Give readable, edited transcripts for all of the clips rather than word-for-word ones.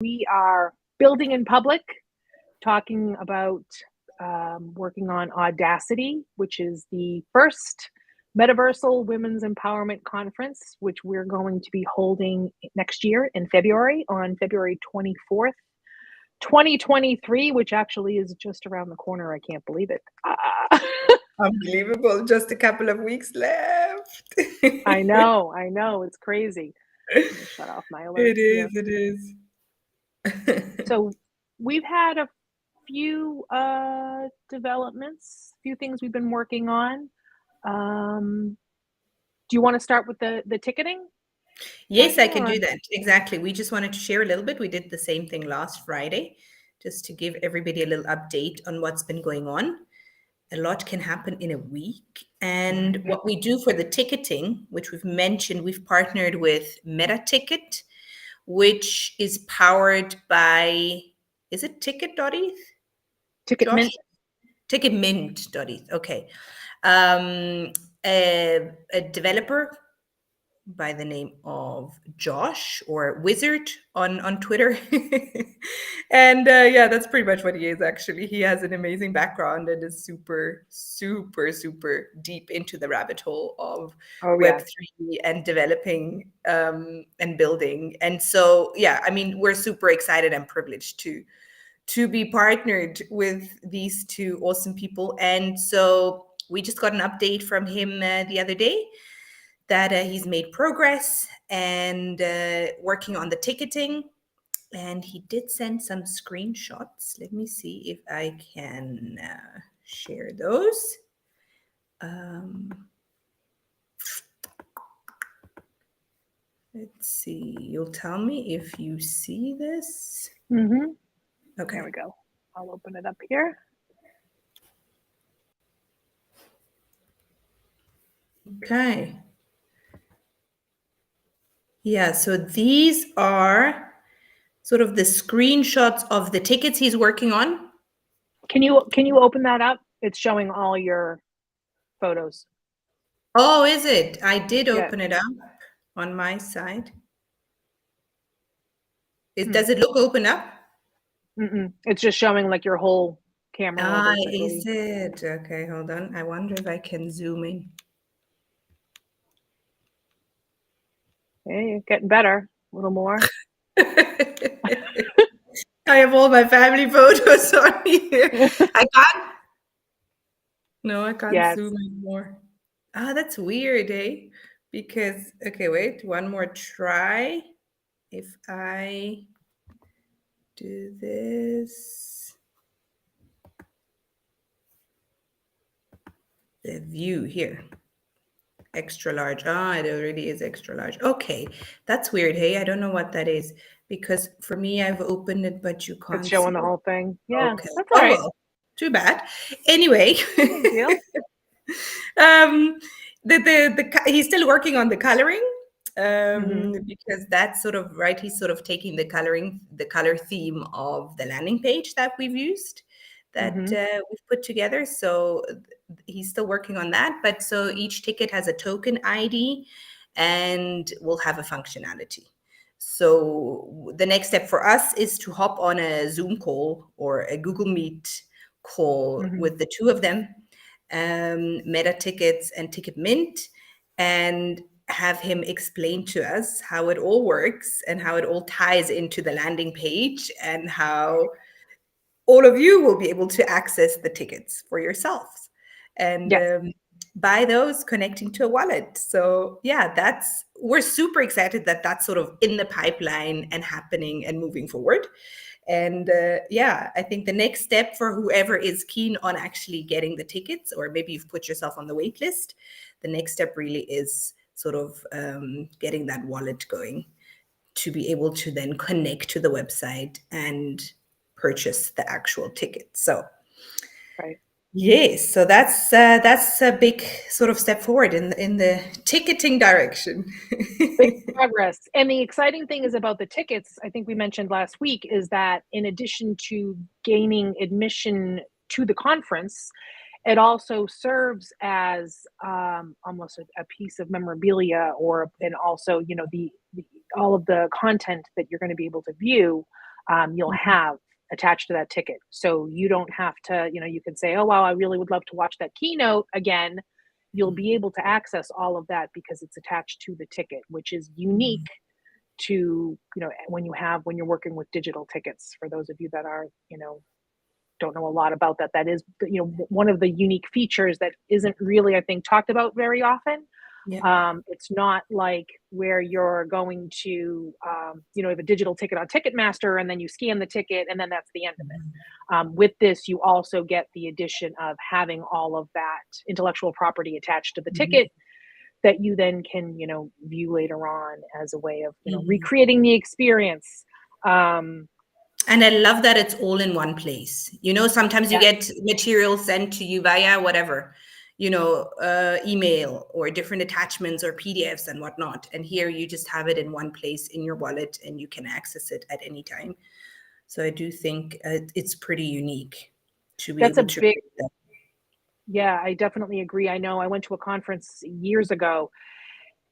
We are building in public, talking about working on AWEdacity, which is the first Metaversal Women's Empowerment Conference, which we're going to be holding next year in February, on February 24th, 2023, which actually is just around the corner. I can't believe it. Unbelievable. Just a couple of weeks left. I know. It's crazy. Let me shut off my alerts. It is. So we've had a few developments, a few things we've been working on. Do you want to start with the ticketing? Yes, I can do that. Exactly. We just wanted to share a little bit. We did the same thing last Friday, just to give everybody a little update on what's been going on. A lot can happen in a week. And what we do for the ticketing, which we've mentioned, we've partnered with MetaTicket, which is powered by, is it Ticket.eth? Ticket Mint. Ticketmint.eth. Okay. A developer by the name of Josh, or Wizard on Twitter. And yeah, that's pretty much what he is, actually. He has an amazing background and is super, super, super deep into the rabbit hole of Web3 and developing and building. And so, yeah, I mean, we're super excited and privileged to be partnered with these two awesome people. And so we just got an update from him the other day that he's made progress and working on the ticketing. And he did send some screenshots. Let me see if I can share those. Let's see. You'll tell me if you see this. Mm-hmm. Okay. There we go. I'll open it up here. Okay. Yeah, so these are sort of the screenshots of the tickets he's working on. Can you open that up? It's showing all your photos. Oh, is it? I did open it up on my side. Does it look open up? It's just showing like your whole camera. Is it? Okay, hold on. I wonder if I can zoom in. Hey, you're getting better. A little more. I have all my family photos on here. I can't zoom in more. That's weird, eh? Because, okay, wait, one more try. If I do this, the view here, extra large. It already is extra large. Okay, that's weird. Hey, I don't know what that is, because for me, I've opened it, but you can't. It's showing the whole thing. Yeah, okay. That's all right. Well, too bad. Anyway, big deal. He's still working on the coloring. Because that's sort of right. He's sort of taking the color theme of the landing page that we've used, that we've put together. So he's still working on that. But so each ticket has a token ID and will have a functionality. So the next step for us is to hop on a Zoom call or a Google Meet call with the two of them, Meta Tickets and Ticket Mint, and have him explain to us how it all works and how it all ties into the landing page and how all of you will be able to access the tickets for yourselves and buy those connecting to a wallet. So yeah, we're super excited that that's sort of in the pipeline and happening and moving forward. And yeah, I think the next step for whoever is keen on actually getting the tickets, or maybe you've put yourself on the wait list, the next step really is sort of getting that wallet going to be able to then connect to the website and purchase the actual ticket. So, yes, so that's a big sort of step forward in the ticketing direction. Big progress. And the exciting thing is about the tickets, I think we mentioned last week, is that in addition to gaining admission to the conference, it also serves as almost a piece of memorabilia, and also, all of the content that you're going to be able to view you'll Mhm. have attached to that ticket. So you don't have to, you can say, oh, wow, I really would love to watch that keynote again. You'll be able to access all of that because it's attached to the ticket, which is unique to, when you're working with digital tickets. For those of you that are, don't know a lot about that, that is, one of the unique features that isn't really, I think, talked about very often. Yeah. It's not like where you're going to, have a digital ticket on Ticketmaster and then you scan the ticket and then that's the end of it. With this, you also get the addition of having all of that intellectual property attached to the Mhm. ticket that you then can, view later on as a way of, Mhm. recreating the experience. And I love that it's all in one place. Sometimes you Yeah, get material sent to you via whatever, email or different attachments or PDFs and whatnot. And here you just have it in one place in your wallet and you can access it at any time. So I do think it's pretty unique to be that's a able to big, create that. yeah, I definitely agree. I know I went to a conference years ago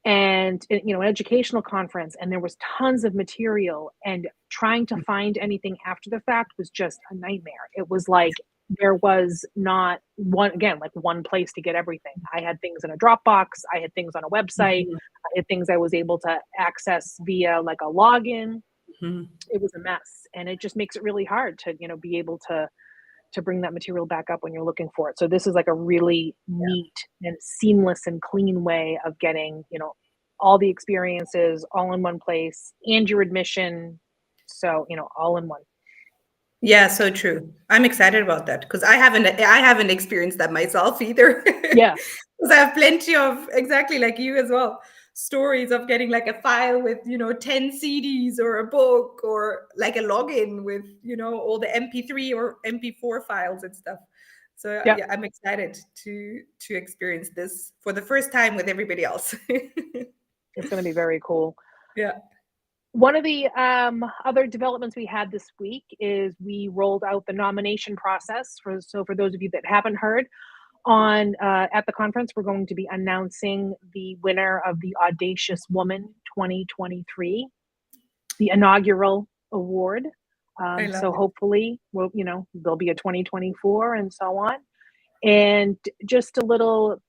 and an educational conference, and there was tons of material, and trying to find anything after the fact was just a nightmare. It was like there was not one place to get everything. I had things in a Dropbox, I had things on a website, Mhm. I had things I was able to access via like a login. Mhm. It was a mess, and it just makes it really hard to be able to bring that material back up when you're looking for it. So this is like a really neat and seamless and clean way of getting, all the experiences all in one place and your admission. So, all in one. Yeah, so true. I'm excited about that because I haven't experienced that myself either. Yeah. Because I have plenty of, exactly like you as well, stories of getting like a file with, 10 CDs or a book or like a login with, all the MP3 or MP4 files and stuff. So Yeah. yeah, I'm excited to experience this for the first time with everybody else. It's going to be very cool. Yeah. One of the other developments we had this week is we rolled out the nomination process for those of you that haven't heard, on at the conference, we're going to be announcing the winner of the Audacious Woman 2023, the inaugural award. I love So it. hopefully, there'll be a 2024 and so on. And just a little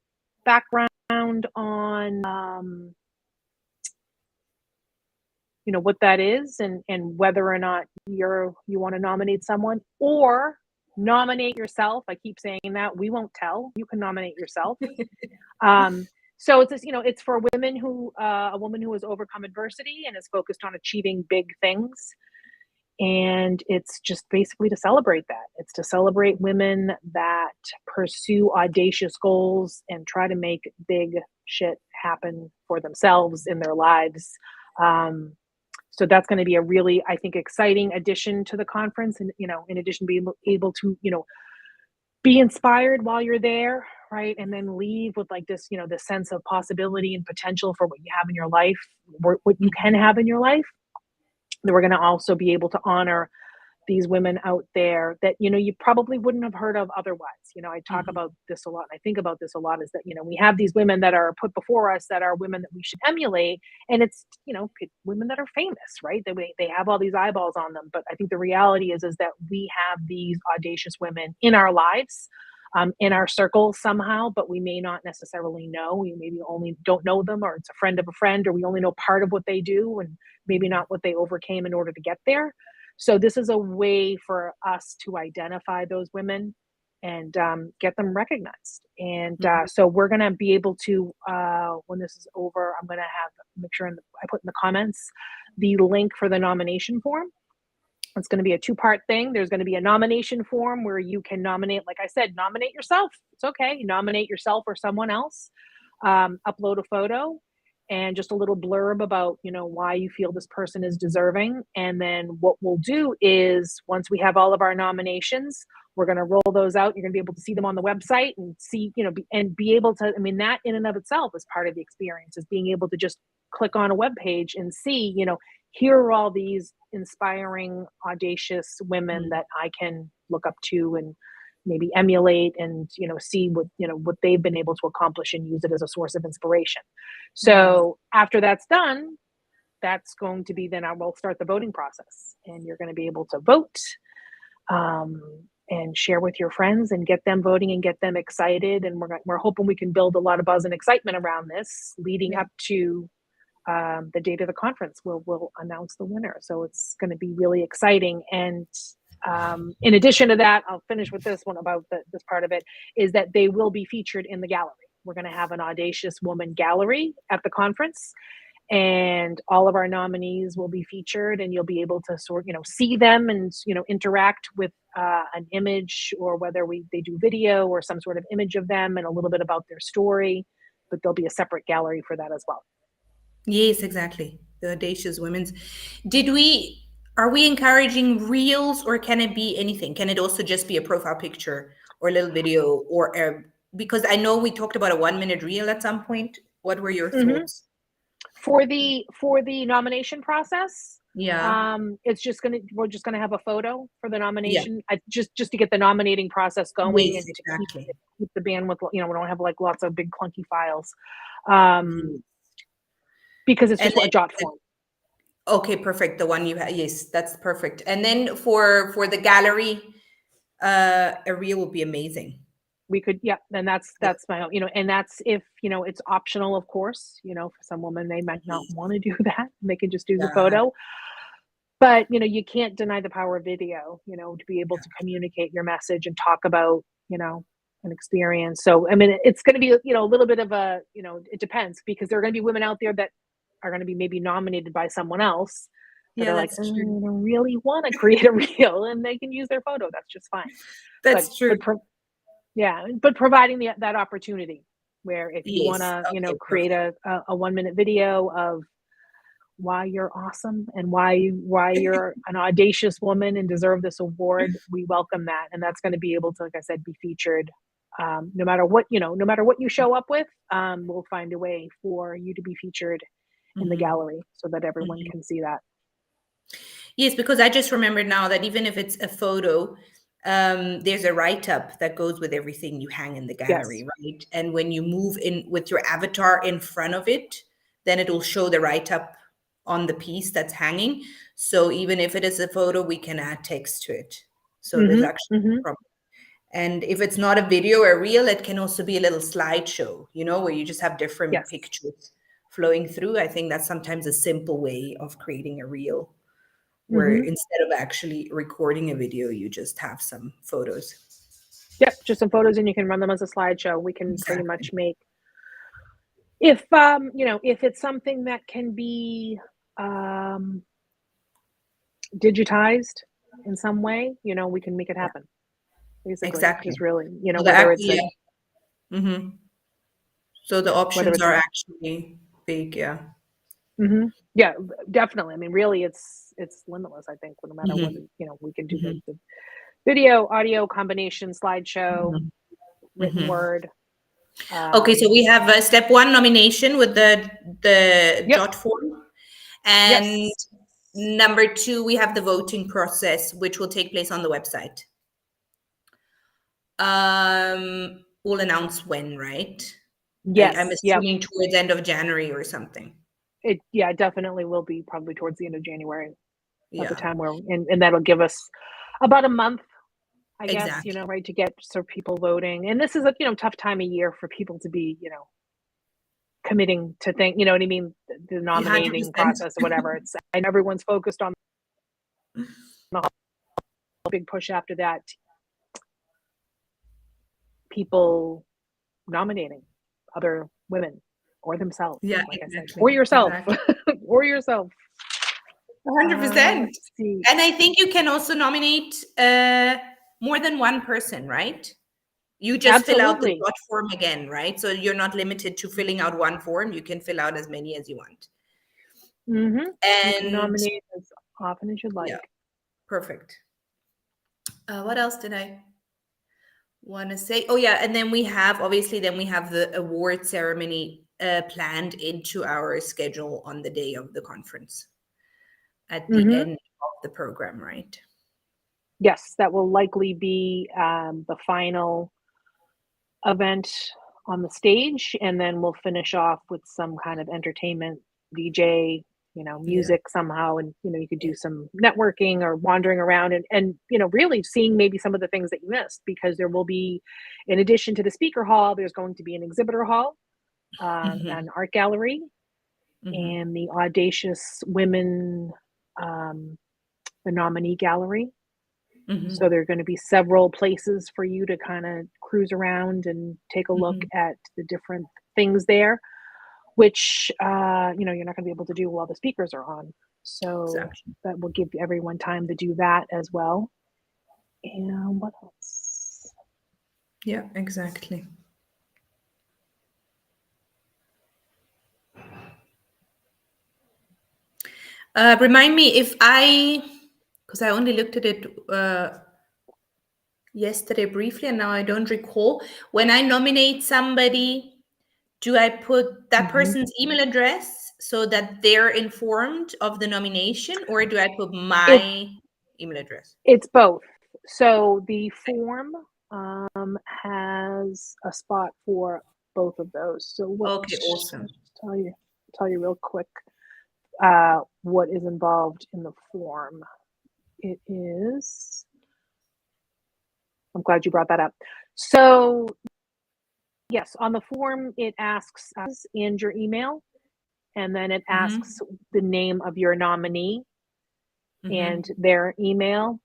background on, what that is, and whether or not you want to nominate someone or nominate yourself. I keep saying that. We won't tell. You can nominate yourself. So it's just, it's for women who a woman who has overcome adversity and is focused on achieving big things. And it's just basically to celebrate that. It's to celebrate women that pursue audacious goals and try to make big shit happen for themselves in their lives. Um, so that's going to be a really, I think, exciting addition to the conference. And, in addition to being able to, be inspired while you're there, right? And then leave with like this, this sense of possibility and potential for what you have in your life, what you can have in your life. That we're going to also be able to honor these women out there that you probably wouldn't have heard of otherwise. I talk Mhm. about this a lot, and I think about this a lot, is that we have these women that are put before us that are women that we should emulate, and it's women that are famous, right? They have all these eyeballs on them, but I think the reality is that we have these audacious women in our lives, in our circle somehow, but we may not necessarily know. We maybe only don't know them, or it's a friend of a friend, or we only know part of what they do and maybe not what they overcame in order to get there. So this is a way for us to identify those women and get them recognized. And Mhm. so we're going to be able to, when this is over, I'm going to make sure I put in the comments the link for the nomination form. It's going to be a two-part thing. There's going to be a nomination form where you can nominate, like I said, nominate yourself. It's okay. You nominate yourself or someone else. Upload a photo and just a little blurb about, why you feel this person is deserving. And then what we'll do is, once we have all of our nominations, we're going to roll those out. You're going to be able to see them on the website and see, and be able to, I mean, that in and of itself is part of the experience, is being able to just click on a web page and see, here are all these inspiring, audacious women Mhm. that I can look up to and maybe emulate, and see what they've been able to accomplish and use it as a source of inspiration. I love it. So after that's done, that's going to be then we'll start the voting process, and you're going to be able to vote, and share with your friends and get them voting and get them excited. And we're hoping we can build a lot of buzz and excitement around this leading up to the date of the conference where we'll announce the winner. So it's going to be really exciting. And in addition to that, I'll finish with this one about this part of it, is that they will be featured in the gallery. We're going to have an Audacious Woman gallery at the conference, and all of our nominees will be featured, and you'll be able to see them and interact with an image, or whether they do video or some sort of image of them and a little bit about their story. But there'll be a separate gallery for that as well. Yes, exactly. The Audacious Women's. Are we encouraging reels, or can it be anything? Can it also just be a profile picture or a little video, because I know we talked about a 1-minute reel at some point. What were your thoughts? For the nomination process? Yeah. We're just gonna have a photo for the nomination. Just to get the nominating process going, Yes, and to exactly. keep the bandwidth. We don't have like lots of big clunky files, because it's And just a jot then, form. okay, perfect. The one you have, yes, that's perfect. And then for the gallery, a reel would be amazing. We could, yeah, and that's my, and that's if, it's optional, of course, for some women, they might not want to do that. They can just do the Yeah. photo. But, you can't deny the power of video, to be able to communicate your message and talk about, an experience. So, I mean, it's going to be, a little bit of a, it depends, because there are going to be women out there that are going to be maybe nominated by someone else that Yeah, are like, that's I true. don't really want to create a reel, and they can use their photo. That's just fine. That's true. But providing that opportunity where if you want Yes. to, Okay, create perfect. a 1-minute video of why you're awesome and why you're an audacious woman and deserve this award, we welcome that. And that's going to be able to, like I said, be featured. No matter what you show up with, we'll find a way for you to be featured in the gallery so that everyone can see that. Yes, because I just remembered now that even if it's a photo, there's a write-up that goes with everything you hang in the gallery, Yes. right? And when you move in with your avatar in front of it, then it will show the write-up on the piece that's hanging. So even if it is a photo, we can add text to it. So there's actually no problem. And if it's not a video or a reel, it can also be a little slideshow, where you just have different Yes. pictures flowing through. I think that's sometimes a simple way of creating a reel, where instead of actually recording a video, you just have some photos. Yep, just some photos, and you can run them as a slideshow. We can pretty much make, if it's something that can be digitized in some way, we can make it happen. Basically, Exactly. just really, So whether it's So the whether options it's are actually big, yeah. yeah, definitely. I mean, really, it's limitless. I think no matter whether we can do the video, audio combination, slideshow, written word. Okay, so we have step 1 nomination with the Yep. jot form, and Yes. number 2 we have the voting process, which will take place on the website. We'll announce when, right? Yes. I'm Yep. assuming towards the end of January or something. It definitely will be probably towards the end of January, at the Yeah, time where, and that'll give us about a month, I guess, exactly. right, to get people voting. And this is a tough time of year for people to be committing to think, you know what I mean, the nominating 100%. process or whatever. It's, and everyone's focused on the big push after that, people nominating other women or themselves, Yeah, like I said, or exactly. yourself. Exactly. Or yourself. 100%. Let's see. And I think you can also nominate more than one person, right? You just fill out the Absolutely. dot form again, right? So you're not limited to filling out one form. You can fill out as many as you want. You can And nominate as often as you'd like. yeah, perfect. What else did I want to say? Oh, yeah. And then we have, obviously, the award ceremony planned into our schedule on the day of the conference at the end of the program, right? Yes, that will likely be the final event on the stage, and then we'll finish off with some kind of entertainment, DJ, music somehow, and you could do some networking or wandering around, and really seeing maybe some of the things that you missed, because there will be, in addition to the speaker hall, there's going to be an exhibitor hall, an art gallery, and the Audacious Women, the nominee gallery. So there are going to be several places for you to kind of cruise around and take a look at the different things there, which you're not going to be able to do while the speakers are on. So that will give everyone time to do that as well. And what else? Yeah, exactly. Remind me because I only looked at it yesterday briefly, and now I don't recall. When I nominate somebody, do I put that person's email address so that they're informed of the nomination, or do I put my email address? It's both. So the form has a spot for both of those. So Okay, awesome. Tell you real quick what is involved in the form. It is. I'm glad you brought that up. So yes, on the form it asks us and your email, and then it asks the name of your nominee and their email.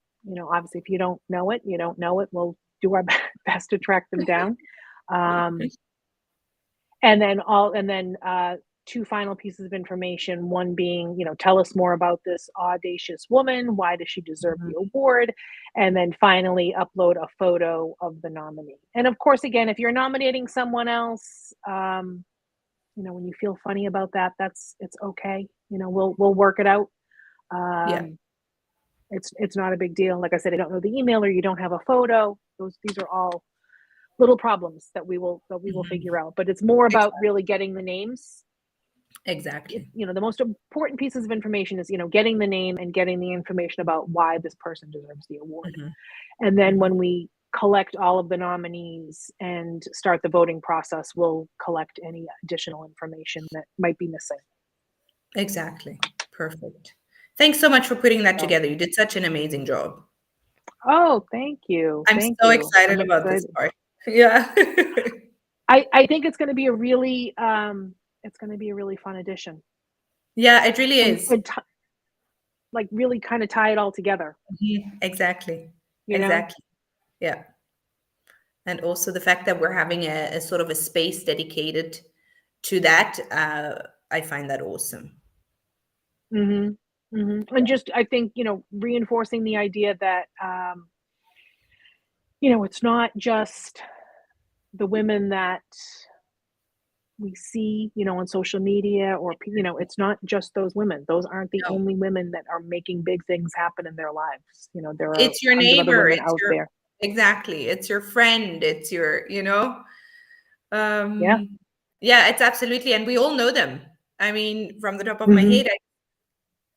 Obviously, if you don't know it, you don't know it. We'll do our best to track them down. And then two final pieces of information. One being, tell us more about this audacious woman. Why does she deserve the award? And then finally, upload a photo of the nominee. And of course, again, if you're nominating someone else, when you feel funny about that, it's okay. We'll work it out. It's not a big deal. Like I said, I don't know the email or you don't have a photo. These are all little problems that we will figure out. But it's more about really getting the names. Exactly. The most important pieces of information is, getting the name and getting the information about why this person deserves the award. And then when we collect all of the nominees and start the voting process, we'll collect any additional information that might be missing. Exactly. Perfect. Thanks so much for putting that together. You did such an amazing job. Oh, thank you. I'm so excited about this part. Yeah. I think it's going to be a really fun addition. Yeah, it really is. And really kind of tie it all together. Exactly. Exactly. Yeah. And also the fact that we're having a sort of a space dedicated to that, I find that awesome. And just, I think, reinforcing the idea that, it's not just the women that we see, on social media, or, it's not just those women. Those aren't the only women that are making big things happen in their lives. There are it's your neighbor, it's out there. Exactly. It's your friend. It's your, yeah, it's absolutely. And we all know them. I mean, from the top of my head,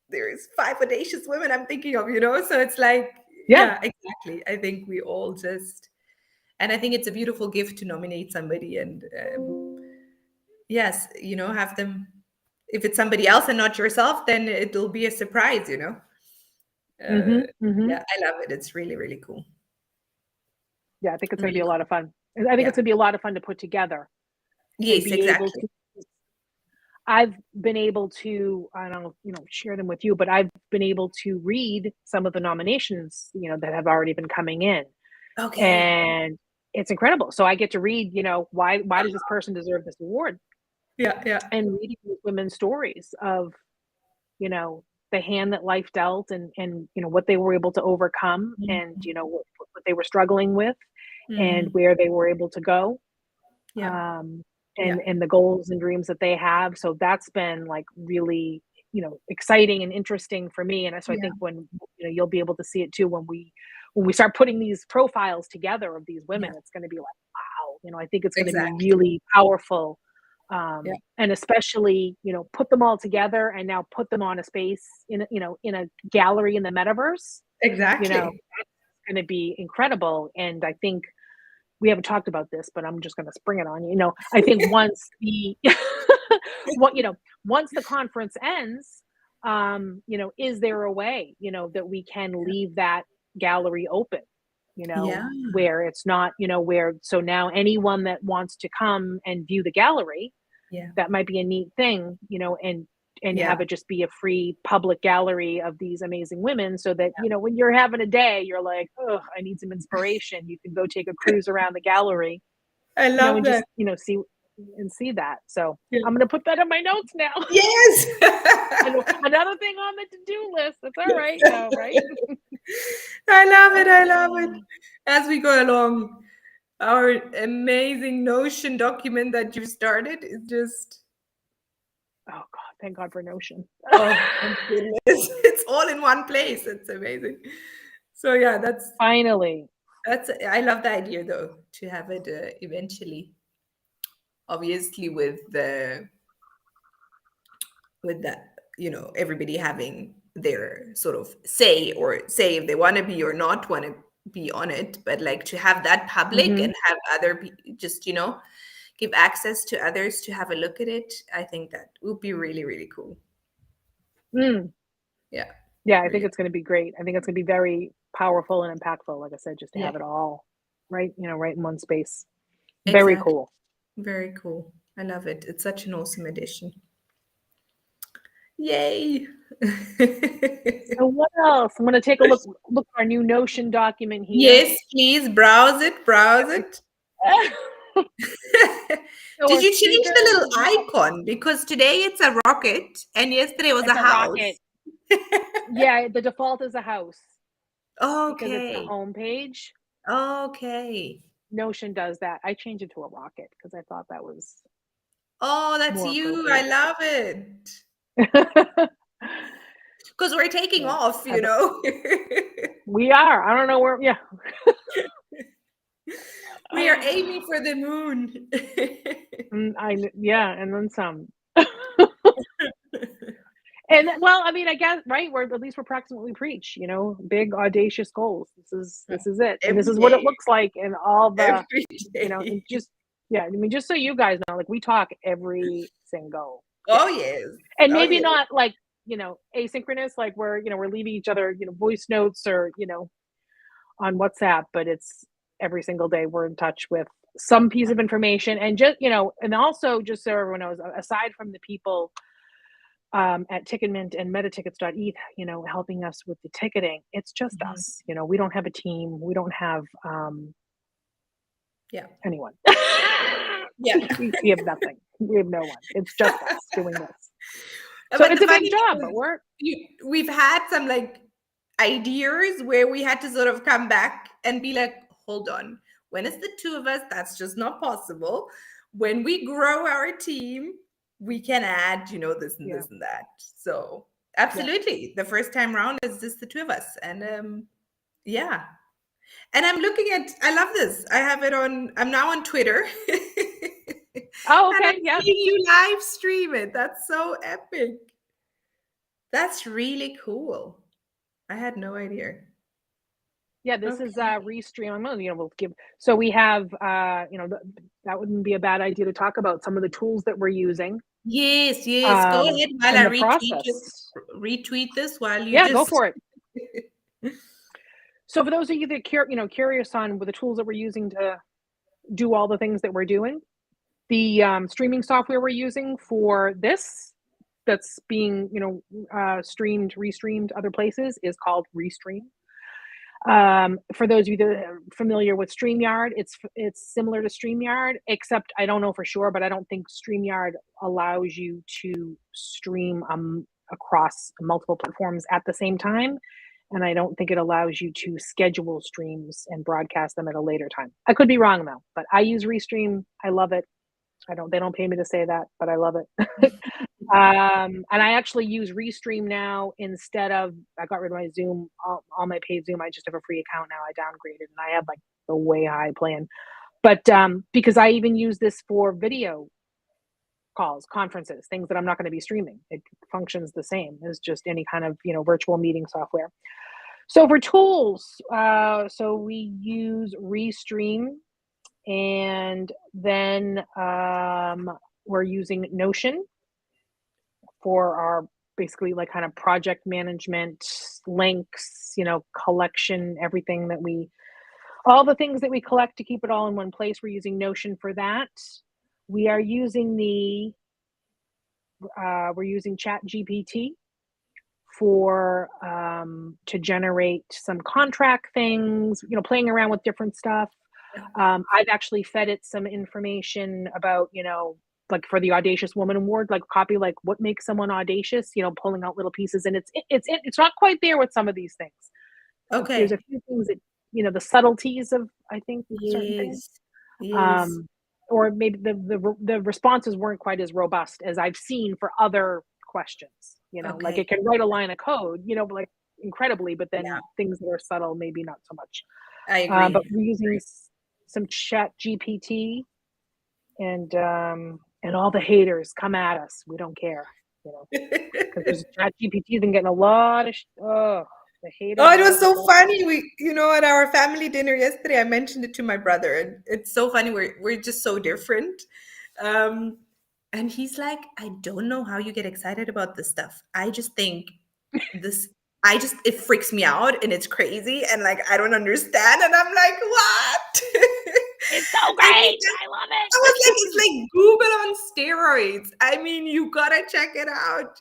there's 5 audacious women I'm thinking of, so it's like, yeah, exactly. I think we all and I think it's a beautiful gift to nominate somebody and, yes, have them, if it's somebody else and not yourself, then it'll be a surprise, Yeah, I love it. It's really, really cool. Yeah, I think it's going to be a lot of fun. I think it's going to be a lot of fun to put together. Yes, exactly. I've been able to, I don't share them with you, but I've been able to read some of the nominations, that have already been coming in. Okay. And it's incredible. So I get to read, why does this person deserve this award? Yeah. And reading these women's stories of, the hand that life dealt, and what they were able to overcome, and what they were struggling with, and where they were able to go, and the goals and dreams that they have. So that's been like really, exciting and interesting for me. And so I think when you'll be able to see it too, when we start putting these profiles together of these women, it's going to be like, wow, I think it's going to be really powerful. And especially, put them all together and now put them on a space in a gallery in the metaverse. Exactly. That's going to be incredible. And I think we haven't talked about this, but I'm just going to spring it on you. I think once the once the conference ends, is there a way, that we can leave that gallery open, Yeah. where it's not, where, so now anyone that wants to come and view the gallery, Yeah. that might be a neat thing, and Yeah. have it just be a free public gallery of these amazing women, so that, when you're having a day, you're like, oh, I need some inspiration. You can go take a cruise around the gallery, I love and that. just, see that. So Yeah. I'm going to put that in my notes now. Yes. Another thing on the to-do list. That's all right. Right? I love it. I love it. As we go along, our amazing Notion document that you started is just, Oh God, thank God for Notion. oh, thank goodness. It's all in one place. It's amazing. So yeah, Finally. I love the idea though, to have it eventually, obviously with that, everybody having their sort of say, or say if they want to be or not want to be on it, but like to have that public Mm-hmm. and have just, give access to others to have a look at it. I think that would be really, really cool. Mm. Yeah. Yeah, I think Really. it's going to be great. I think it's going to be very powerful and impactful. Like I said, just to Yeah. have it all right, right in one space. Very Exactly. cool. Very cool. I love it. It's such an awesome addition. Yay. So what else? I'm going to take a look at our new Notion document here. Yes, please browse it. Browse it. So Did our you change speaker, the little icon? Because today it's a rocket and yesterday was a it's a house. rocket. Yeah, the default is a house because it's the Okay. home page. Okay. Notion does that. I changed it to a rocket because I thought that was Oh, that's more you. I appropriate. love it. Because we're taking Yeah, off, we are. I don't know where. Yeah. We are aiming for the moon. Yeah, and then some. And well, I mean, I guess, right, we're at least we're practicing what we preach, big audacious goals. This is it. And this Every is what it day. looks like in all the, Every and day. just, yeah, I mean, just so you guys know, like, we talk every single day. Oh, yes. And Oh, maybe yes. not like, asynchronous, like we're leaving each other, voice notes or, on WhatsApp, but it's every single day we're in touch with some piece of information. And just, and also just so everyone knows, aside from the people at Ticketmint and metatickets.eth, helping us with the ticketing, it's just Mhm. us. We don't have a team. We don't have Yeah. anyone. Yeah. we have nothing. We have no one. It's just us doing this. So But it's the a big funny job, thing but we're we've had some like ideas where we had to sort of come back and be like, hold on, when it's the two of us, that's just not possible. When we grow our team, we can add, this and yeah, this and that. So yeah. absolutely. The first time round is just the two of us. And yeah. And I'm looking at, I love this. I'm now on Twitter. Oh, And I'm okay, yeah. seeing you live stream it. That's so epic. That's really cool. I had no idea. Yeah, this is Okay. Restream. I'm gonna, we'll give. So we have, that wouldn't be a bad idea to talk about some of the tools that we're using Yes, yes. Go ahead while in I the process. retweet this while you Yeah, go just for it. So for those of you that curious on with the tools that we're using to do all the things that we're doing, the streaming software we're using for this, that's being restreamed other places, is called Restream. For those of you that are familiar with StreamYard, it's similar to StreamYard, except I don't know for sure, but I don't think StreamYard allows you to stream across multiple platforms at the same time. And I don't think it allows you to schedule streams and broadcast them at a later time. I could be wrong though, but I use Restream. I love it. They don't pay me to say that, but I love it. And I actually use Restream now instead of, I got rid of my Zoom, all my paid Zoom. I just have a free account now. I downgraded and I have like the way high plan. But because I even use this for video calls, conferences, things that I'm not going to be streaming. It functions the same as just any kind of, virtual meeting software. So for tools, so we use Restream, and then we're using Notion for our basically like kind of project management, links, collection, everything all the things that we collect to keep it all in one place. We're using Notion for that. We are using we're using Chat GPT for to generate some contract things, playing around with different stuff. I've actually fed it some information about, like for the Audacious Woman Award, like copy, like what makes someone audacious, pulling out little pieces. And it's not quite there with some of these things. There's a Okay. few things that, the subtleties of, I think, certain things. Yes. Or maybe the responses weren't quite as robust as I've seen for other questions. Like Okay. it can write a line of code, but like incredibly, but then Yeah, things that are subtle, maybe not so much. I agree. But we're using some Chat GPT, and all the haters come at us. We don't care, because there's Chat GPT been getting a lot of the haters. Oh, it was so funny. At our family dinner yesterday, I mentioned it to my brother, and it's so funny. We're just so different. And he's like, I don't know how you get excited about this stuff. I just think it freaks me out and it's crazy and like I don't understand. And I'm like, what? It's so great. I love it. I was like, it's like Google on steroids. I mean, you gotta check it out,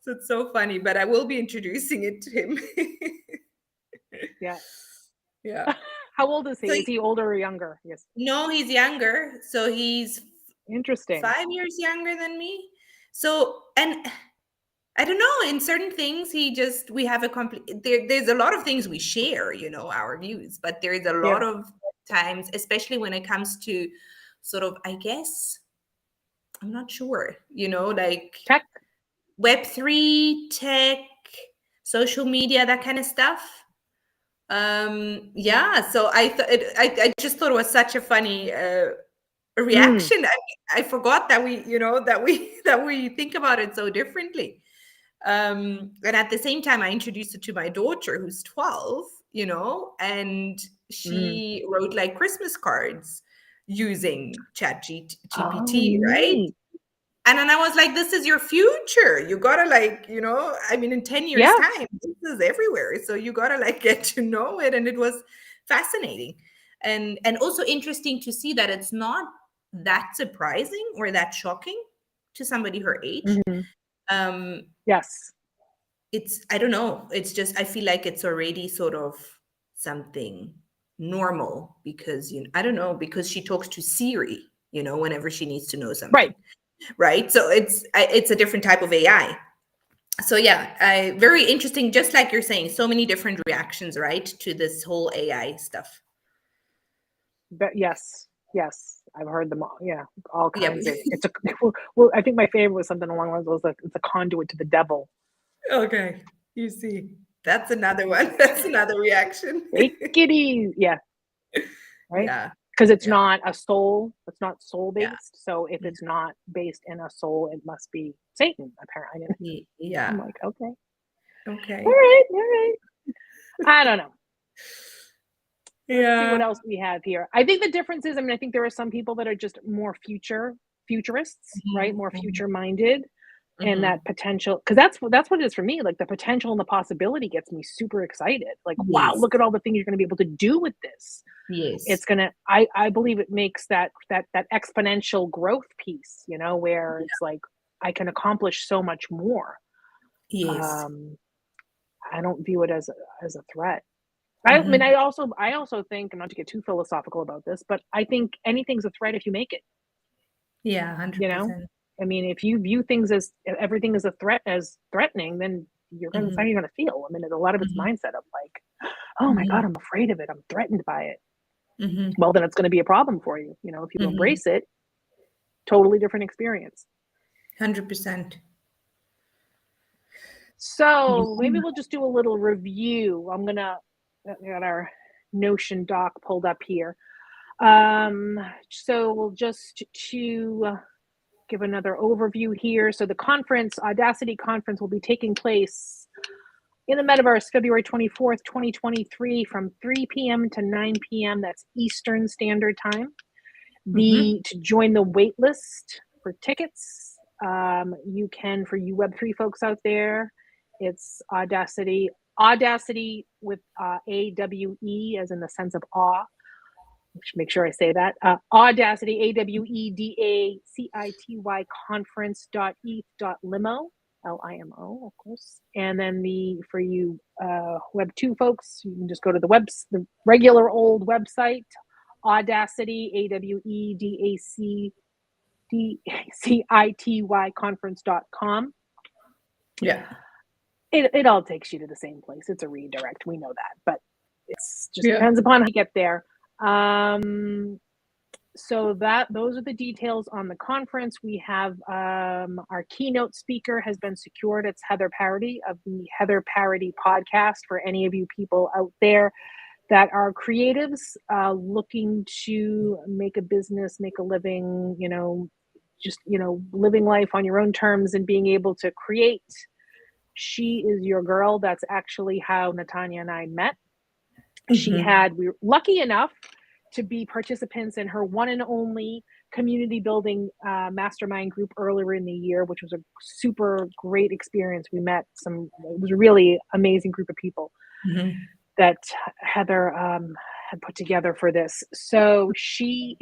So it's so funny, but I will be introducing it to him. Yeah. Yeah. How old is he? So Is he older or younger? Yes. No, he's younger. So he's Interesting. 5 years younger than me. So, and I don't know, in certain things, we have a complete, there's a lot of things we share, our views, but there's a lot of times, especially when it comes to sort of, I guess, I'm not sure, like Tech. Web3, tech, social media, that kind of stuff. Yeah. So I just thought it was such a funny reaction. I forgot that we think about it so differently. And at the same time, I introduced it to my daughter who's 12, and she wrote like Christmas cards using Chat GPT, right? Neat. And then I was like, this is your future. You gotta I mean, in 10 years time, this is everywhere. So you gotta get to know it. And it was fascinating. And also interesting to see that it's not that surprising or that shocking to somebody her age. Yes. I don't know. It's just, I feel like it's already sort of something normal because, I don't know, because she talks to Siri, whenever she needs to know something. Right. So it's a different type of AI. So yeah, very interesting. Just like you're saying, so many different reactions, right, to this whole AI stuff. But yes, I've heard them all. Yeah, all kinds of. It's well, I think my favorite was something along those lines. Like it's a conduit to the devil. Okay, you see, that's another one. That's another reaction. Take it easy. Yeah. Right. Yeah. Because it's not a soul. It's not soul based. Yeah. So if it's not based in a soul, it must be Satan. Apparently. Yeah. I'm like, okay. Okay. All right. I don't know. Let's see what Yeah. else we have here. I think the difference is, I think there are some people that are just more futurists, right? More future minded. And that potential, because that's what it is for me. Like the potential and the possibility gets me super excited. Like, wow, look at all the things you're going to be able to do with this. Yes. It's gonna. I believe it makes that exponential growth piece. Where it's like I can accomplish so much more. Yes. I don't view it as a threat. I mean, I also think, and not to get too philosophical about this, but I think anything's a threat if you make it. Yeah, 100%. I mean, if you view things as everything as a threat, as threatening, then that's how you're going to feel. I mean, a lot of it's mindset of like, oh my God, I'm afraid of it. I'm threatened by it. Well, then it's going to be a problem for you. If you embrace it, totally different experience. 100%. So maybe we'll just do a little review. I got our Notion doc pulled up here. So we'll just to give another overview here. So the conference, AWEdacity conference, will be taking place in the Metaverse, February 24th, 2023, from 3 p.m. to 9 p.m. That's Eastern Standard Time. To join the wait list for tickets, You can, for you Web3 folks out there, it's Audacity with AWE as in the sense of awe. Make sure I say that. Audacity, AWEdacity conference.eth.limo, LIMO, of course. And then for you Web 2 folks, you can just go to the regular old website, Audacity, AWEdacity conference.com. Yeah. It all takes you to the same place. It's a redirect. We know that, but it's just depends upon how you get there. So those are the details on the conference. We have our keynote speaker has been secured. It's Heather Parody of the Heather Parody podcast. For any of you people out there that are creatives looking to make a business, make a living, just living life on your own terms and being able to create. She is your girl. That's actually how Natanya and I met. Mm-hmm. We were lucky enough to be participants in her one and only community building mastermind group earlier in the year, which was a super great experience. We met it was a really amazing group of people that Heather had put together for this. So she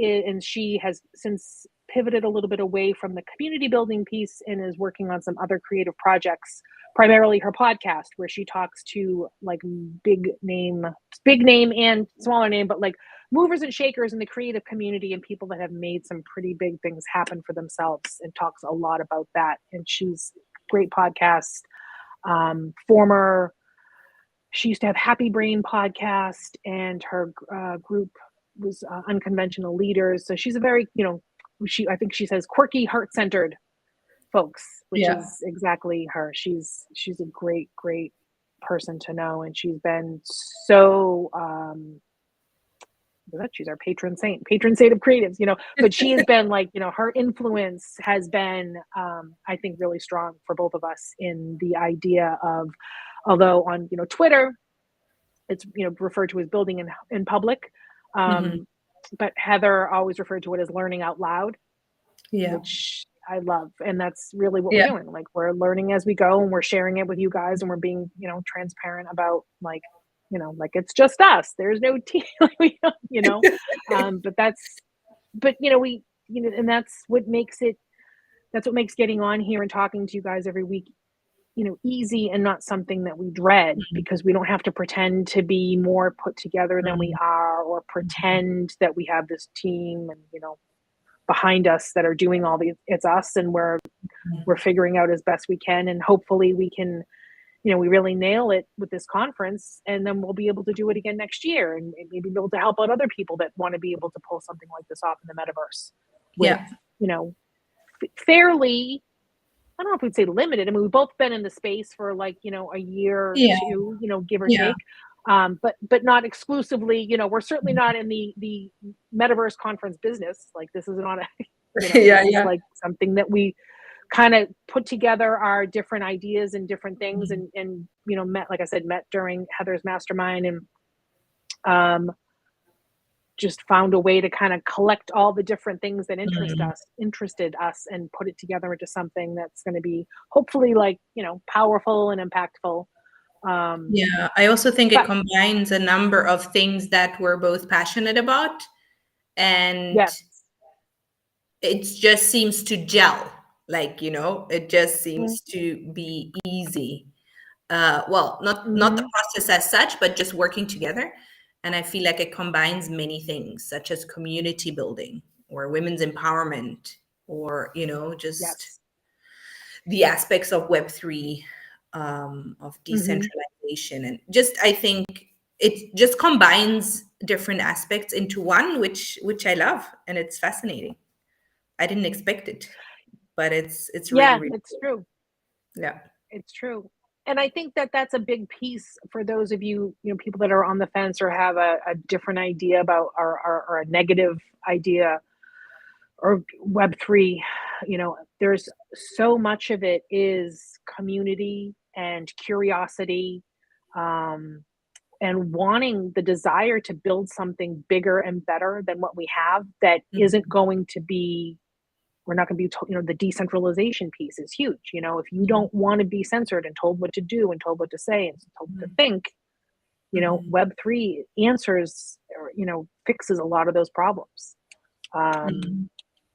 has since pivoted a little bit away from the community building piece and is working on some other creative projects, primarily her podcast, where she talks to like big name and smaller name, but like movers and shakers in the creative community and people that have made some pretty big things happen for themselves, and talks a lot about that. And she's a great podcast. She used to have Happy Brain podcast, and her group was Unconventional Leaders. So she's a very, I think she says quirky, heart-centered folks, which is exactly her. She's a great, great person to know, and she's been so. She's our patron saint of creatives, but she has been like, her influence has been, I think, really strong for both of us in the idea of, although on, Twitter, it's, referred to as building in public. But Heather always referred to it as learning out loud, which I love. And that's really what we're doing. Like, we're learning as we go, and we're sharing it with you guys, and we're being, transparent about like, like it's just us. There's no team, but and that's what makes getting on here and talking to you guys every week, easy and not something that we dread, because we don't have to pretend to be more put together than we are, or pretend that we have this team and, behind us that are doing all it's us, and we're figuring out as best we can. And hopefully we can, we really nail it with this conference, and then we'll be able to do it again next year, and maybe be able to help out other people that want to be able to pull something like this off in the metaverse with, fairly, I don't know if we'd say limited. I mean, we've both been in the space for like, a year or two, give or take. But not exclusively, we're certainly not in the metaverse conference business. Like, this is not a, like something that we kind of put together our different ideas and different things, and met during Heather's mastermind, and just found a way to kind of collect all the different things that interested us, and put it together into something that's going to be hopefully like, powerful and impactful. I also think it combines a number of things that we're both passionate about, and it just seems to gel. Like, it just seems to be easy. Well, not the process as such, but just working together. And I feel like it combines many things, such as community building or women's empowerment, or, just the aspects of Web3, of decentralization. And just, I think it just combines different aspects into one, which I love. And it's fascinating. I didn't expect it, but it's really, really it's cool. true. Yeah, it's true. And I think that that's a big piece for those of you, people that are on the fence or have a different idea about, or a negative idea or Web3. There's so much of it is community and curiosity, and wanting the desire to build something bigger and better than what we have, that isn't going to be we're not going to be told, the decentralization piece is huge. If you don't want to be censored and told what to do and told what to say and told what to think, Web3 answers or, fixes a lot of those problems.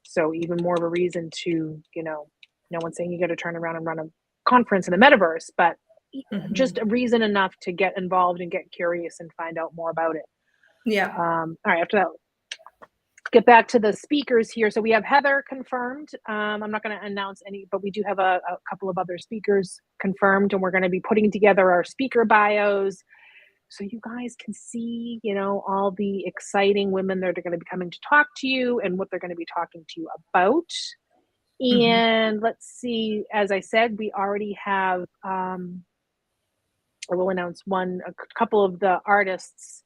So even more of a reason to, no one's saying you got to turn around and run a conference in the metaverse, but just a reason enough to get involved and get curious and find out more about it. Yeah. All right. After that, get back to the speakers here. So we have Heather confirmed. I'm not going to announce any, but we do have a couple of other speakers confirmed, and we're going to be putting together our speaker bios so you guys can see, all the exciting women that are going to be coming to talk to you and what they're going to be talking to you about. And let's see, as I said, we already have, I will announce a couple of the artists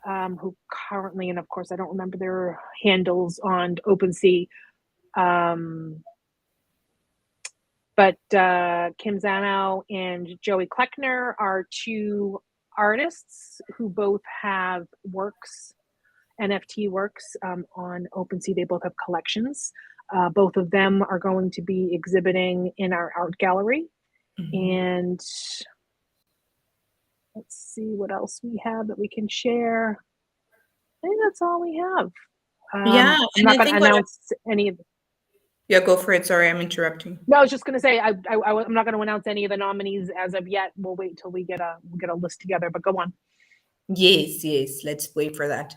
who currently, and of course, I don't remember their handles on OpenSea, but Kim Zanow and Joey Kleckner are two artists who both have works, NFT works on OpenSea. They both have collections. Both of them are going to be exhibiting in our art gallery. And let's see what else we have that we can share. I think that's all we have. Yeah, I'm not going to announce any of. Yeah, go for it. Sorry, I'm interrupting. No, I was just going to say I'm not going to announce any of the nominees as of yet. We'll wait till we get a list together. But go on. Yes, let's wait for that.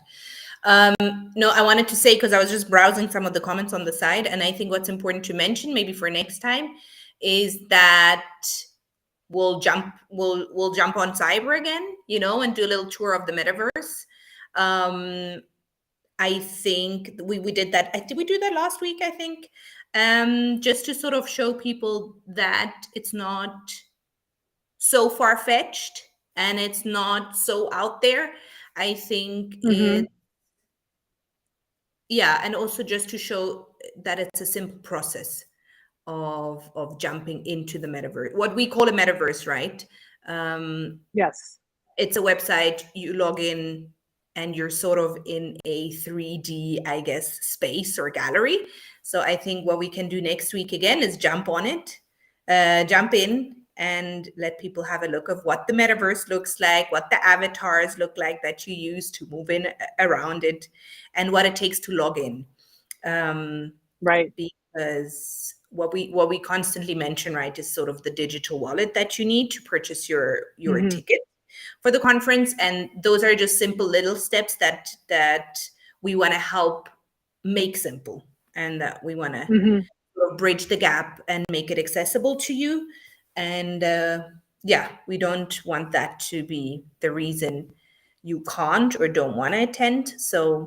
No, I wanted to say, because I was just browsing some of the comments on the side, and I think what's important to mention maybe for next time is that we'll jump on cyber again, and do a little tour of the metaverse. I think we did that. Did we do that last week? I think just to sort of show people that it's not so far-fetched and it's not so out there. I think and also just to show that it's a simple process of jumping into the metaverse, what we call a metaverse, right? Yes. It's a website, you log in and you're sort of in a 3D, I guess, space or gallery. So I think what we can do next week again is jump on it, jump in and let people have a look of what the metaverse looks like, what the avatars look like that you use to move in around it, and what it takes to log in. Right. Because what we constantly mention, right, is sort of the digital wallet that you need to purchase your ticket for the conference. And those are just simple little steps that we want to help make simple, and that we want to bridge the gap and make it accessible to you. And we don't want that to be the reason you can't or don't want to attend. So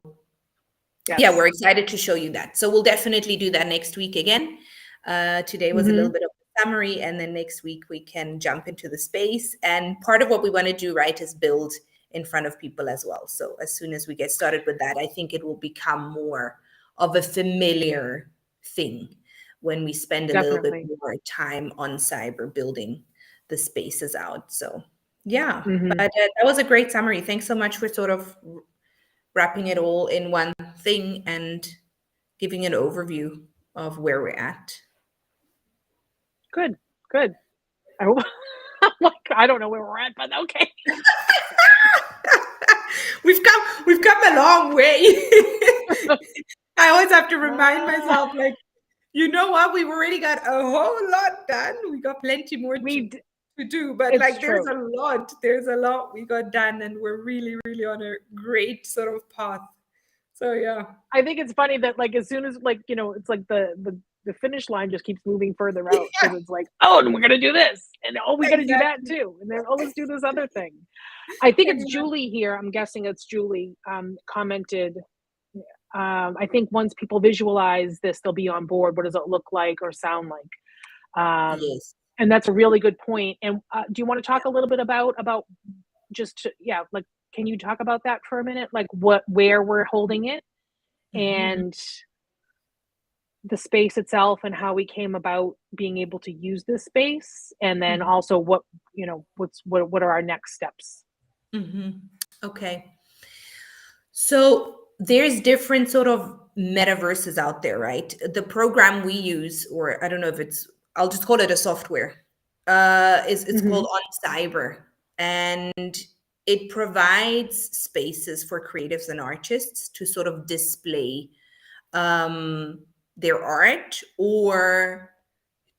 we're excited to show you that. So we'll definitely do that next week again. Today was a little bit of a summary, and then next week we can jump into the space. And part of what we want to do, right, is build in front of people as well. So as soon as we get started with that, I think it will become more of a familiar thing when we spend a little bit more time on cyber building the spaces out. So but that was a great summary. Thanks so much for sort of wrapping it all in one thing and giving an overview of where we're at. Good. I don't know where we're at, but okay. We've come a long way. I always have to remind myself, like, you know what? We've already got a whole lot done. We got plenty more to do, but like there's a lot we got done, and we're really, really on a great sort of path. So yeah, I think it's funny that like as soon as it's like the finish line just keeps moving further out, because it's like, and we're gonna do this, and we gotta do that too, and then let's do this other thing. I think it's Julie here. I'm guessing it's Julie commented. I think once people visualize this, they'll be on board. What does it look like or sound like? Yes. And that's a really good point. And do you want to talk a little bit about just like, can you talk about that for a minute? Like where we're holding it and the space itself, and how we came about being able to use this space, and then also what are our next steps? Okay. So there's different sort of metaverses out there, right? The program we use, or I don't know if I'll just call it a software, it's called On Cyber, and it provides spaces for creatives and artists to sort of display their art, or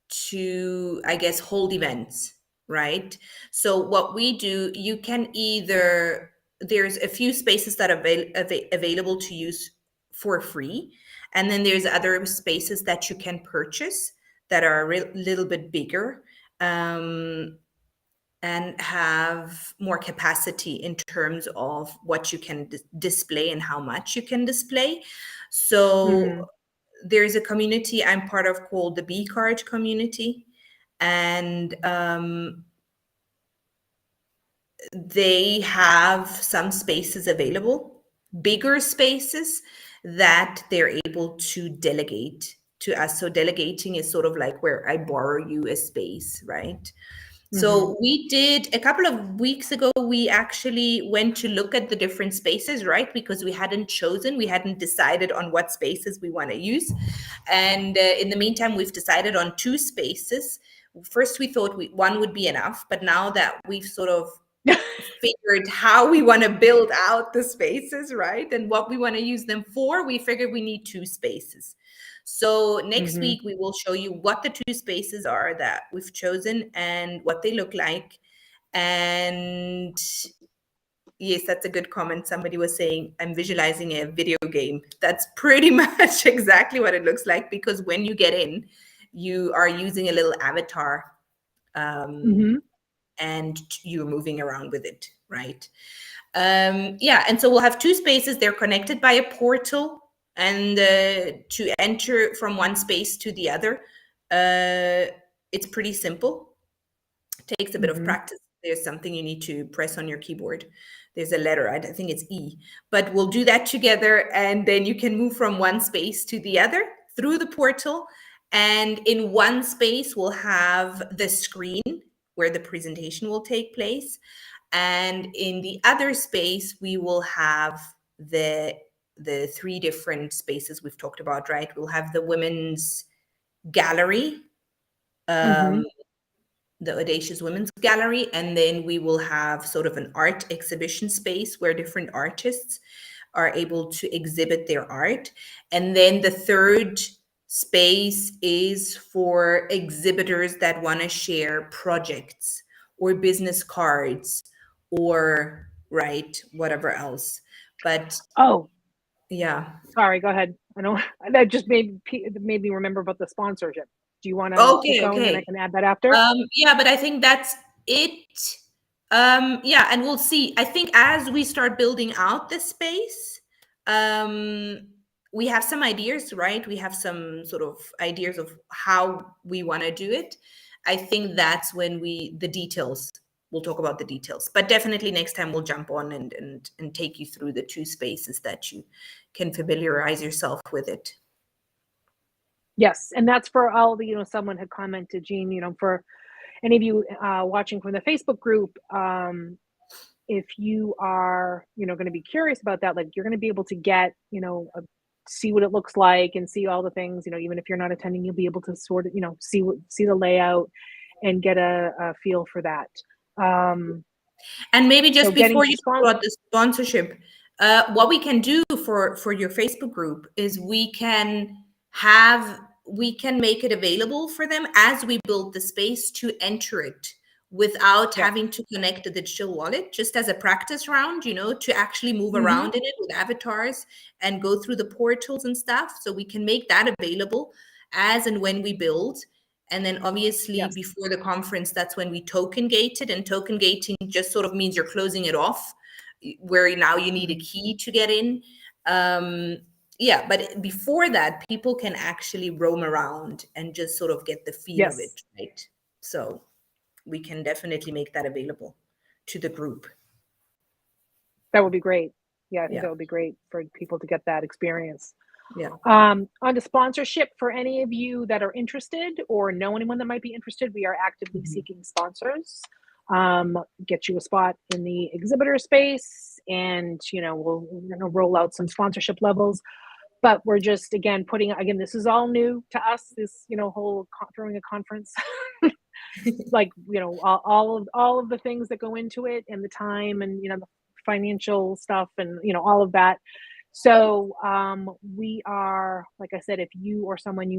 to, I guess, hold events, right? So what we do, you can either, there's a few spaces that are available to use for free, and then there's other spaces that you can purchase that are a little bit bigger, and have more capacity in terms of what you can display and how much you can display. So there's a community I'm part of called the B Card community, and they have some spaces available, bigger spaces that they're able to delegate to us. So delegating is sort of like where I borrow you a space, right? So we did, a couple of weeks ago, we actually went to look at the different spaces, right? Because we hadn't decided on what spaces we want to use. And in the meantime, we've decided on 2 spaces. First, we thought one would be enough, but now that we've sort of figured how we want to build out the spaces, right? And what we want to use them for, we figured we need 2 spaces. So next week, we will show you what the 2 spaces are that we've chosen and what they look like. And yes, that's a good comment. Somebody was saying, I'm visualizing a video game. That's pretty much exactly what it looks like, because when you get in, you are using a little avatar, and you're moving around with it, right? Yeah, and so we'll have 2 spaces. They're connected by a portal, and to enter from one space to the other, it's pretty simple. It takes a bit of practice. There's something you need to press on your keyboard. There's a letter, I think it's E, but we'll do that together, and then you can move from one space to the other through the portal. And in one space, we'll have the screen where the presentation will take place. And in the other space, we will have the 3 different spaces we've talked about, right? We'll have the women's gallery, the Audacious Women's Gallery, and then we will have sort of an art exhibition space where different artists are able to exhibit their art. And then the third space is for exhibitors that want to share projects or business cards or, right, whatever else. But yeah. Sorry, go ahead. I know that just made me remember about the sponsorship. Do you want to keep going and I can add that after? Yeah, but I think that's it. Yeah, and we'll see. I think as we start building out the space, we have some ideas, right? We have some sort of ideas of how we want to do it. I think that's when we'll talk about the details. But definitely next time we'll jump on and take you through the 2 spaces that you can familiarize yourself with it. Yes, and that's for all the, someone had commented, Jean, for any of you watching from the Facebook group, if you are, going to be curious about that, like you're going to be able to get, see what it looks like and see all the things, even if you're not attending, you'll be able to sort of, see the layout and get a feel for that. And maybe just before you talk about the sponsorship, what we can do for your Facebook group is we can make it available for them as we build the space to enter it without having to connect a digital wallet, just as a practice round, to actually move around in it with avatars and go through the portals and stuff. So we can make that available as and when we build. And then obviously before the conference, that's when we token gate it. And token gating just sort of means you're closing it off, where now you need a key to get in. Yeah, but before that, people can actually roam around and just sort of get the feel of it, right? So we can definitely make that available to the group. That would be great. Yeah, I think that would be great for people to get that experience. Yeah. On to sponsorship, for any of you that are interested or know anyone that might be interested, we are actively seeking sponsors. Get you a spot in the exhibitor space, and we're going to roll out some sponsorship levels. but we're just, again, this is all new to us, this, whole throwing a conference, like, all of the things that go into it, and the time, and, the financial stuff, and, all of that. So, we are, like I said, if you or someone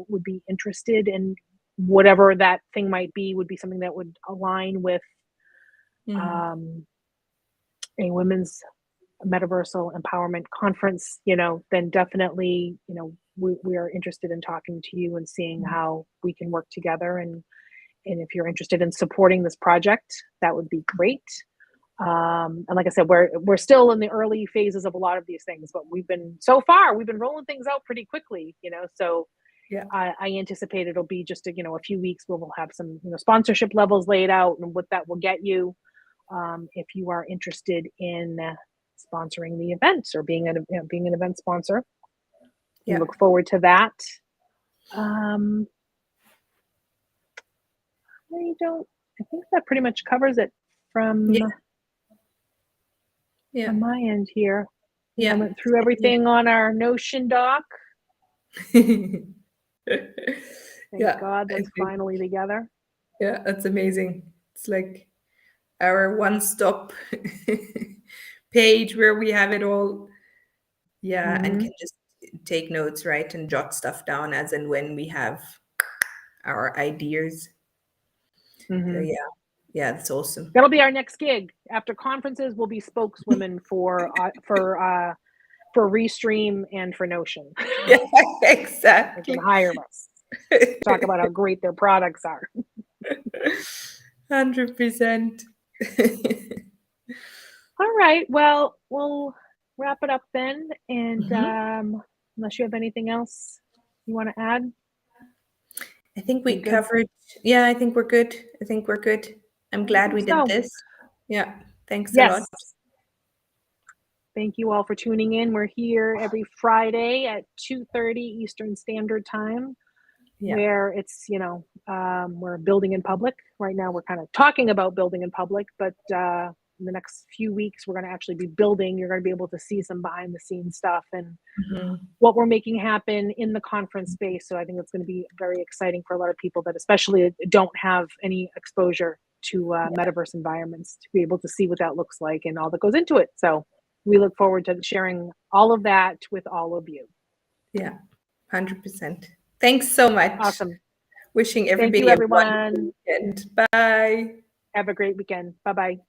would be interested in whatever that thing might be, would be something that would align with a women's Metaversal empowerment conference, then definitely, we are interested in talking to you and seeing how we can work together. And if you're interested in supporting this project, that would be great. And like I said, we're still in the early phases of a lot of these things, but we've been rolling things out pretty quickly, so Yeah. I anticipate it'll be just a few weeks where we'll have some, sponsorship levels laid out and what that will get you. If you are interested in sponsoring the event or being an event sponsor, we look forward to that. I think that pretty much covers it from my end here. I went through everything on our Notion doc. Thank God that's finally together. Yeah, that's amazing. It's like our one-stop page where we have it all. Yeah, and can just take notes, right, and jot stuff down as and when we have our ideas. So yeah, that's awesome. That'll be our next gig. After conferences, we'll be spokeswomen for Restream and for Notion. Yeah, exactly. They can hire us. Talk about how great their products are. 100%. All right. Well, we'll wrap it up then. And unless you have anything else you want to add? I think we covered. Yeah, I think we're good. I'm glad we did this. Yeah. Thanks a lot. Thank you all for tuning in. We're here every Friday at 2:30 Eastern Standard Time, where it's, we're building in public. Right now, we're kind of talking about building in public, but in the next few weeks, we're going to actually be building. You're going to be able to see some behind the scenes stuff and what we're making happen in the conference space. So I think it's going to be very exciting for a lot of people that especially don't have any exposure to metaverse environments, to be able to see what that looks like and all that goes into it. So we look forward to sharing all of that with all of you. Yeah, 100%. Thanks so much. Awesome. Wishing everybody Thank you, everyone. a wonderful weekend. Bye. Have a great weekend. Bye-bye.